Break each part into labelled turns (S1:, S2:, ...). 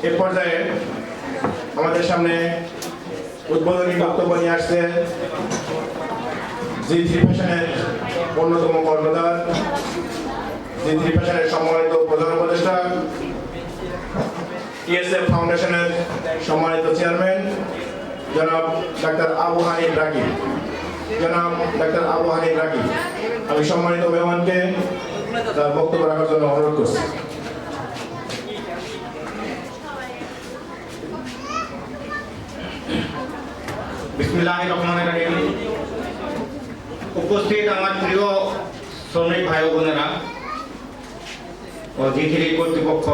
S1: এ পর্যায়ে আমাদের সামনে উদ্বোধনী বক্তব্য নিয়ে আসছে জি3 ফ্যাশনের অন্যতম কর্ণধার, জি3 ফ্যাশনের সম্মানিত প্রধান উপদেষ্টা, টিএসএফ ফাউন্ডেশনের সম্মানিত চেয়ারম্যান জনাব ডাক্তার আবু হানিফ রাকিব। আমি সম্মানিত মেহমানকে তার বক্তব্য রাখার জন্য অনুরোধ করছি।
S2: বিসমিল্লাহির রহমানির রহিম। উপস্থিত আমার প্রিয় শ্রমিক ভাই বোনেরা ও জি3 কর্তৃপক্ষ,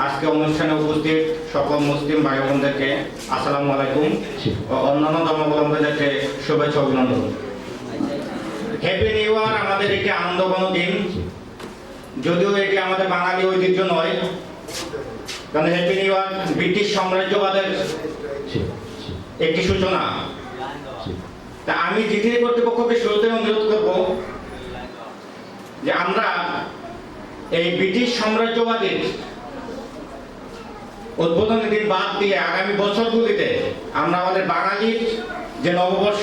S2: আজকে অনুষ্ঠানে উপস্থিত সকল মুসলিম ভাই বোনদেরকে আসসালামু আলাইকুম ও অন্যান্য ধর্মাবলম্বীদেরকে শুভেচ্ছা অভিনন্দন। হ্যাপি নিউ ইয়ার আমাদের একটি আনন্দঘন দিন, যদিও এটি আমাদের বাঙালি ঐতিহ্য নয়, কারণ হ্যাপি নিউ ইয়ার ব্রিটিশ সাম্রাজ্যবাদের একটি সূচনা। তা আমি জি3 কর্তৃপক্ষকে শুরুতে অনুরোধ করব যে আমরা এই ব্রিটিশ সাম্রাজ্যবাদীর উদ্বোধনী দিন বাদ দিয়ে আগামী বছরগুলিতে আমরা আমাদের বাঙালির যে নববর্ষ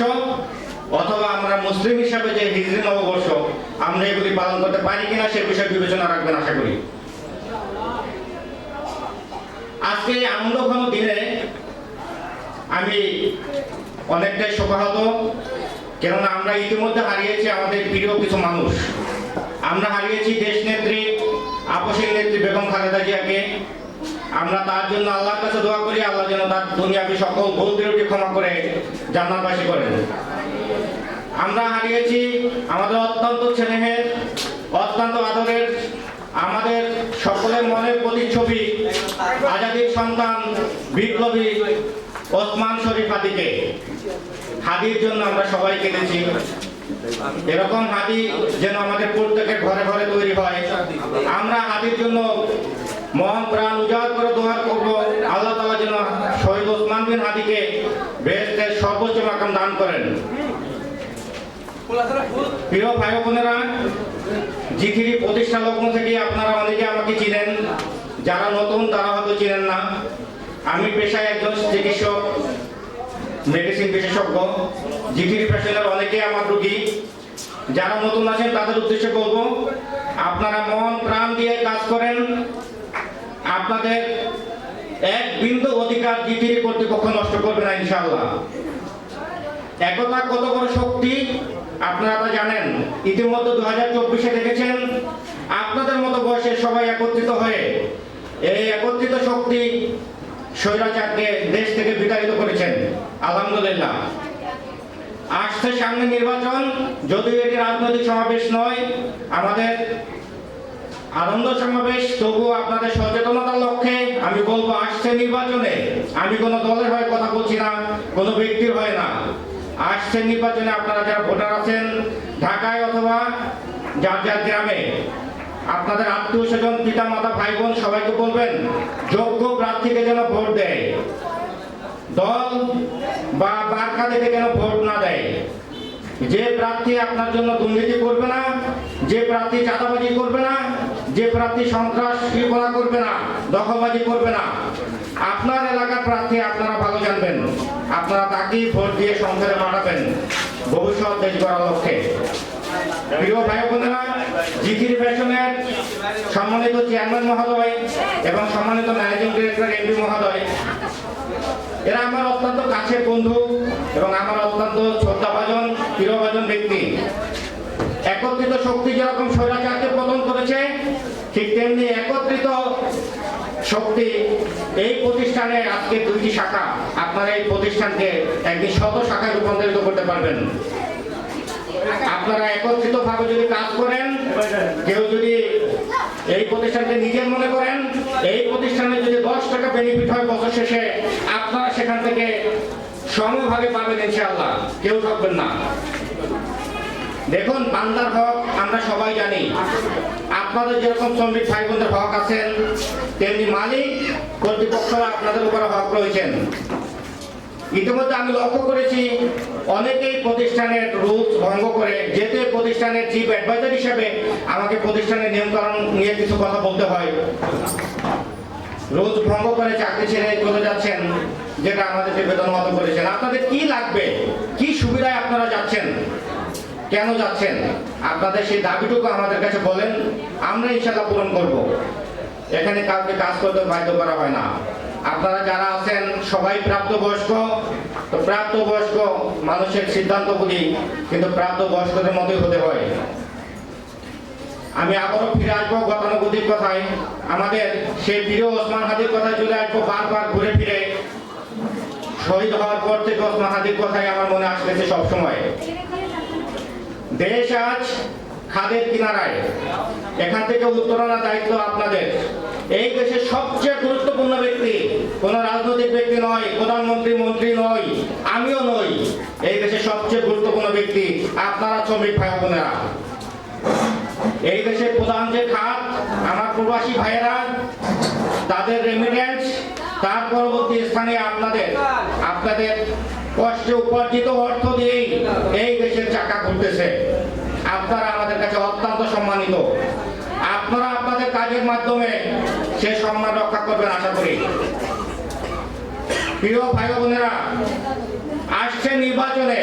S2: অথবা আমরা মুসলিম হিসাবে যে হিজরি নববর্ষ আমরা এগুলি পালন করতে পারি কিনা সে বিষয়ে বিবেচনা রাখবেন আশা করি। আজকে এই আনন্দঘন দিনে আমি অনেকটাই শোকাহত, কেননা আমরা ইতিমধ্যে হারিয়েছি আমাদের প্রিয় কিছু মানুষ। আমরা হারিয়েছি দেশ নেত্রী, আপসীর নেত্রী বেগম খালেদা জিয়াকে। আমরা তার জন্য আল্লাহর কাছে দোয়া করি, আল্লাহ যেন তার দুনিয়াবি সকল ভুল ত্রুটি ক্ষমা করে জান্নাতবাসী করেন। আমরা হারিয়েছি আমাদের অত্যন্ত স্নেহের, অত্যন্ত আদরের, আমাদের সকলের মনের প্রতিচ্ছবি, আজাদীর সন্তান, বিপ্লবী ওসমান শরীফ হাদিকে। হাদির জন্য আমরা সবাই কেঁদেছি। এরকম হাদি যেন আমাদের প্রত্যেকের ঘরে ঘরে তৈরি হয়। আমরা হাদির জন্য মন প্রাণ উজাড় করে দোয়া করব, আল্লাহ তাআলা যেন শহীদ ওসমান বিন হাদিকে বেহেশতের সর্বোচ্চ মাকাম দান করেন। প্রিয় ভাই বোনেরা, জি3 প্রতিষ্ঠা লগ্ন থেকে আপনারা অনেকে আমাকে চিনেন, যারা নতুন তারা হয়তো চিনেন না। আমি পেশায় একজন চিকিৎসক, মেডিসিন বিশেষজ্ঞ। জি3 ফ্যাশনের অনেকে আমার রোগী। যারা নতুন আছেন তাদের উদ্দেশ্যে বলবো, আপনারা মন প্রাণ দিয়ে কাজ করেন। আপনাদের এক বিন্দু অধিকার জি3 কর্তৃপক্ষ নষ্ট করবে না ইনশাআল্লাহ। একতা কত বড় শক্তি আপনারা তা জানেন। ইতিমধ্যে 2024-এ দেখেছেন আপনাদের মতো বয়সের সবাই একত্রিত হয়ে এই একত্রিত শক্তি স্বৈরাচারকে দেশ থেকে বিতাড়িত করেছেন। আলহামদুলিল্লাহ। আসছে সামনে নির্বাচন, যদিও এটি রাজনৈতিক সমাবেশ নয়, আমাদের আনন্দ সমাবেশ, তবুও আপনাদের সচেতনতার লক্ষ্যে আমি বলবো, আসছে নির্বাচনে আমি কোনো দলের হয়ে কথা বলছি না, কোনো ব্যক্তির হয়ে না। আসছে নির্বাচনে আপনারা যারা ভোটার আছেন ঢাকায় অথবা যার যার গ্রামে, আপনাদের আত্মীয় স্বজন, পিতা মাতা, ভাই বোন সবাইকে বলবেন যোগ্য প্রার্থীকে যেন ভোট দেয়, দল বা বার্তা দেখে যেন ভোট না দেয়। যে প্রার্থী আপনার জন্য দুর্নীতি করবে না, যে প্রার্থী চাঁদাবাজি করবে না, যে প্রার্থী সন্ত্রাসীকরণ করবে না, দখলবাজি করবে না, আপনার এলাকার প্রার্থী আপনারা ভালো জানবেন, আপনারা তাকেই ভোট দিয়ে সংসদে পাঠাবেন ভবিষ্যৎ দেশ গড়ার লক্ষ্যে। প্রিয় ভাই বোনেরা, জি3 ফ্যাশনের সম্মানিত চেয়ারম্যান মহোদয় এবং সম্মানিত ম্যানেজিং ডিরেক্টর এমডি মহোদয়, এরা আমার অত্যন্ত কাছের বন্ধু এবং আমার অত্যন্ত শ্রদ্ধাভাজন, প্রিয়ভাজন ব্যক্তি। একত্রিত শক্তি যেরকম স্বৈরাচারকে পতন করেছে, ঠিক তেমনি একত্রিত শক্তি এই প্রতিষ্ঠানে আজকে 2টি শাখা। আপনারা এই প্রতিষ্ঠানকে একটি শত শাখায় রূপান্তরিত করতে পারবেন। আপনারা একত্রিত ভাবে যদি কাজ করেন, কেউ যদি এই প্রতিষ্ঠানকে নিজের মনে করেন, এই প্রতিষ্ঠানে যদি 10 টাকা বেনিফিট হয় বছর শেষে, আপনারা সেখান থেকে সমভাবে পাবেন ইনশাআল্লাহ, কেউ থাকবেন না। দেখুন, বান্দার হক আমরা সবাই জানি। আপনাদের যেরকম শ্রমিক ভাই বোনদের হক আছেন, তেমনি মালিক কর্তৃপক্ষরা আপনাদের উপরে হক রয়েছেন। ইতিমধ্যে আমি লক্ষ্য করেছি অনেকেই প্রতিষ্ঠানের রুলস ভঙ্গ করে, যেতে প্রতিষ্ঠানের চিফ অ্যাডভাইজার হিসেবে আমাকে প্রতিষ্ঠানের নিয়মকানুন নিয়ে কিছু কথা বলতে হয়। রোজ ভঙ্গ করে চাকরি ছেড়ে চলে যাচ্ছেন, যেটা আমাদেরকে বেদনাহত করেছেন। আপনাদের কি লাগবে, কি সুবিধায় আপনারা যাচ্ছেন, কেন যাচ্ছেন? আপনাদের সেই দাবিটুকু আমাদের কাছে বলেন, আমরা ইনশাআল্লাহ পূরণ করব। এখানে কাউকে কাজ করতে বাধ্য করা হয় না। আপনারা যারা আছেন সবাই প্রাপ্তবয়স্ক, তো প্রাপ্তবয়স্ক মানুষের সিদ্ধান্ত বুঝি, কিন্তু প্রাপ্তবয়স্কদের মতোই হতে হয়। আমি আবারও ফিরে আসবো গতানুগতিক কথায়, আমাদের সেই প্রিয় ওসমান হাদির কথায় চলে আসবো বারবার ঘুরে ফিরে। শহীদ হওয়ার পর থেকে ওসমান হাদির কথাই আমার মনে আসতেছে সবসময়। দেশ আজ খাদের কিনারায়, এখান থেকে উত্তরণের দায়িত্ব আপনাদের। এই দেশের সবচেয়ে গুরুত্বপূর্ণ ব্যক্তি কোন রাজনৈতিক ব্যক্তি নয়, প্রধানমন্ত্রী, মন্ত্রী নয়, আমিও নই। এই দেশের সবচেয়ে গুরুত্বপূর্ণ ব্যক্তি আপনারা শ্রমিক ভাই বোনেরা। এই দেশের প্রধান যে খাত আমার প্রবাসী ভাইয়েরা, তাদের রেমিটেন্স, তার পরবর্তী স্থানে আপনাদের কষ্টে উপার্জিত অর্থ দিয়েই এই দেশের চাকা ঘুরতেছে। আপনারা আমাদের কাছে অত্যন্ত সম্মানিত। আপনারা আপনাদের কাজের মাধ্যমে সে সম্মান রক্ষা করবেন আশা করি। প্রিয় ভাই বোনেরা, আসছে নির্বাচনে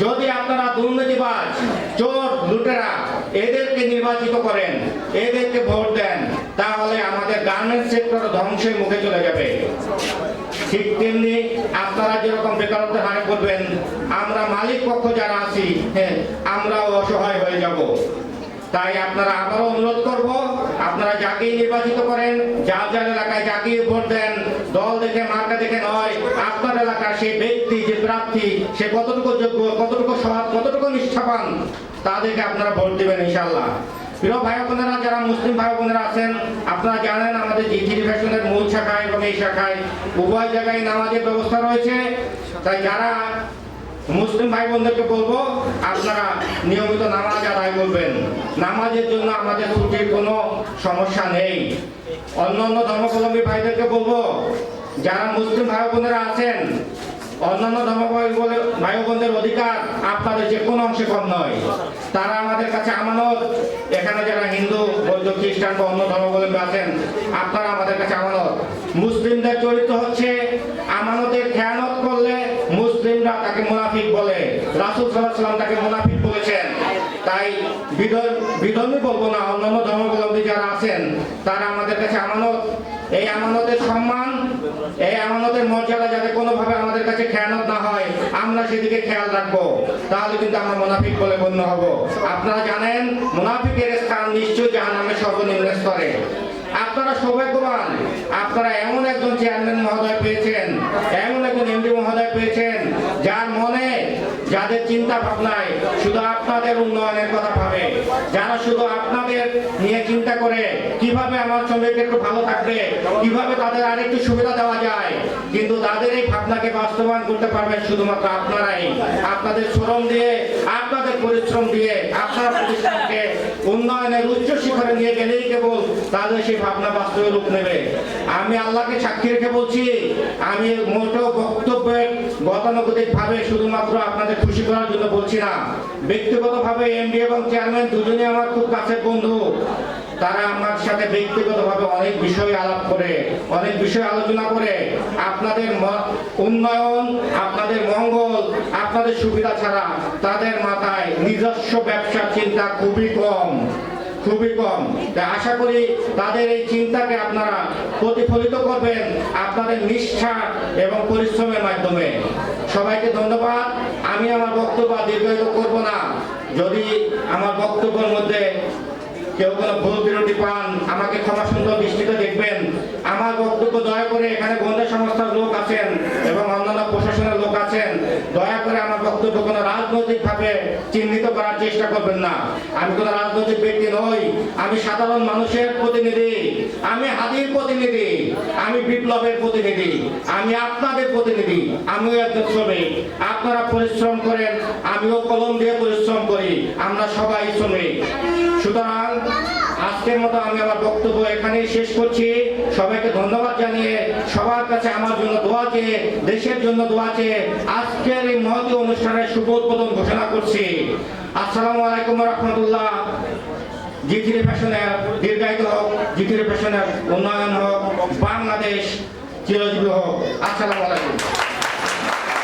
S2: যদি আপনারা দুর্নীতিবাজ, চোর, লুটেরা এদেরকে নির্বাচিত করেন, এদেরকে ভোট দেন, তাহলে আমাদের গার্মেন্টস সেক্টর ধ্বংসের মুখে চলে যাবে। ঠিক তেমনি আপনারা যেরকম বেকারত্বের হারে করবেন, আমরা মালিক পক্ষ যারা আছি, আমরাও অসহায় হয়ে যাব। তাই আপনারা আবারও অনুরোধ করব, আপনারা যাকেই নির্বাচিত করেন, যার যার এলাকায় যাকেই ভোট দেন, দল দেখে মার্কা দেখে নয়, আপনার এলাকার সেই ব্যক্তি, যে প্রার্থী, সে কতটুকু যোগ্য, কতটুকু সৎ, কতটুকু নিষ্ঠাবান, তাদেরকে আপনারা ভোট দিবেন ইনশাআল্লাহ। প্রিয় ভাই বোনেরা, যারা মুসলিম ভাই বোনেরা আছেন, আপনারা জানেন আমাদের জিথিরি ফ্যাশনের মূল শাখায় এবং এই শাখায় উভয় জায়গায় নামাজের ব্যবস্থা রয়েছে। তাই যারা মুসলিম ভাই বোনদেরকে বলবো, আপনারা নিয়মিত নামাজ আদায় করবেন। নামাজের জন্য আমাদের ছুটির কোনো সমস্যা নেই। অন্যান্য ধর্মাবলম্বী ভাইদেরকে বলবো, যারা মুসলিম ভাই বোনেরা আছেন, অন্যান্য ধর্মাবলম্বী ভাই বোনদের অধিকার আপনাদের যে কোনো অংশে কম নয়। তারা আমাদের কাছে আমানত। এখানে যারা হিন্দু, বৌদ্ধ, খ্রিস্টান বা অন্য ধর্মাবলম্বী আছেন, আপনারা আমাদের কাছে আমানত। মুসলিমদের চরিত্র হচ্ছে আমানতের খেয়ানত করলে মুসলিমরা তাকে মুনাফিক বলে। রাসূল সাল্লাল্লাহু আলাইহি ওয়াসাল্লাম তাকে মুনাফিক বলেছেন। তাই বিধর্মী বলবো না, অন্যান্য ধর্মাবলম্বী যারা আছেন তারা আমাদের কাছে আমানত। এই আমানতের সম্মান, এই আমানতের মর্যাদা যাতে কোনোভাবে আমাদের কাছে খেয়ানত না হয়, আমরা সেদিকে খেয়াল রাখবো। তাহলে কিন্তু আমরা মুনাফিক বলে গণ্য হব। আপনারা জানেন মুনাফিকের স্থান নিশ্চয়ই জাহান্নামের সর্বনিম্ন স্তরে। আপনারা সৌভাগ্যবান, আপনারা এমন একজন চেয়ারম্যান মহোদয় পেয়েছেন, এমন একজন এমডি মহোদয় পেয়েছেন, যার মনে, যাদের চিন্তা ভাবনায় শুধু আপনাদের উন্নয়নের কথা ভাবে, যারা শুধু আপনাদের নিয়ে চিন্তা করে কিভাবে আমার শ্রমিক একটু ভালো থাকবে, কিভাবে তাদের আরেকটু সুবিধা দেওয়া যায়। কিন্তু তাদের এই ভাবনাকে বাস্তবায়ন করতে পারবেন শুধুমাত্র আপনারাই। আপনাদের শ্রম দিয়ে, আপনাদের পরিশ্রম দিয়ে আপনারা প্রতিষ্ঠানকে উন্নয়নের উচ্চ শিখরে নিয়ে গেলেই কেবল তাদের সেই ভাবনা বাস্তবে রূপ নেবে। আমি আল্লাহকে সাক্ষী রেখে বলছি, আমি মোটেও বক্তব্যের গতানুগতিক ভাবে শুধুমাত্র আপনাদের খুশি করার জন্য বলছি না। ব্যক্তিগতভাবে এমডি এবং চেয়ারম্যান দুজনে আমার খুব কাছের বন্ধু। তারা আমার সাথে ব্যক্তিগতভাবে অনেক বিষয় আলাপ করে, অনেক বিষয় আলোচনা করে আপনাদের উন্নয়ন, আপনাদের মঙ্গল, আপনাদের সুবিধা ছাড়া তাদের মাথায় নিজস্ব ব্যবসার চিন্তা খুবই কম। তাই আশা করি তাদের এই চিন্তাকে আপনারা প্রতিফলিত করবেন আপনাদের নিষ্ঠা এবং পরিশ্রমের মাধ্যমে। সবাইকে ধন্যবাদ। আমি আমার বক্তব্য দীর্ঘায়িত করব না। যদি আমার বক্তব্যের মধ্যে কেউ কোনো ভুল বিরতি পান, আমাকে ক্ষমা সুন্দর দৃষ্টিতে দেখবেন। আমার বক্তব্য দয়া করে, এখানে গোয়েন্দা সংস্থার লোক আছেন এবং অন্যান্য প্রশাসনের লোক আছেন, দয়া করে আমার বক্তব্য কোনো রাজনৈতিক ভাবে চিহ্নিত করার চেষ্টা করবেন না। আমি কোনো রাজনৈতিক ব্যক্তি নই, আমি সাধারণ মানুষের প্রতিনিধি, আমি হাদির প্রতিনিধি, আমি বিপ্লবের প্রতিনিধি, আমি আপনাদের প্রতিনিধি। আমিও একজন শ্রমিক। আপনারা পরিশ্রম করেন, আমিও কলম দিয়ে পরিশ্রম করি, আমরা সবাই শ্রমিক। সুতরাং আজকের মতো আমি আমার বক্তব্য এখানেই শেষ করছি। সবাইকে ধন্যবাদ জানিয়ে, সবার কাছে আমার জন্য দোয়া চেয়ে, দেশের জন্য দোয়া চেয়ে আজকের এই মহতী অনুষ্ঠানের শুভ উদ্বোধন ঘোষণা করছি। আসসালামু আলাইকুম ওয়া রাহমাতুল্লাহ। জিথিরি ফ্যাশনের দীর্ঘায়িত হোক, জিথিরি ফ্যাশনের উন্নয়ন হোক। বাংলাদেশ চিরজীবী হোক। আসসালামু আলাইকুম।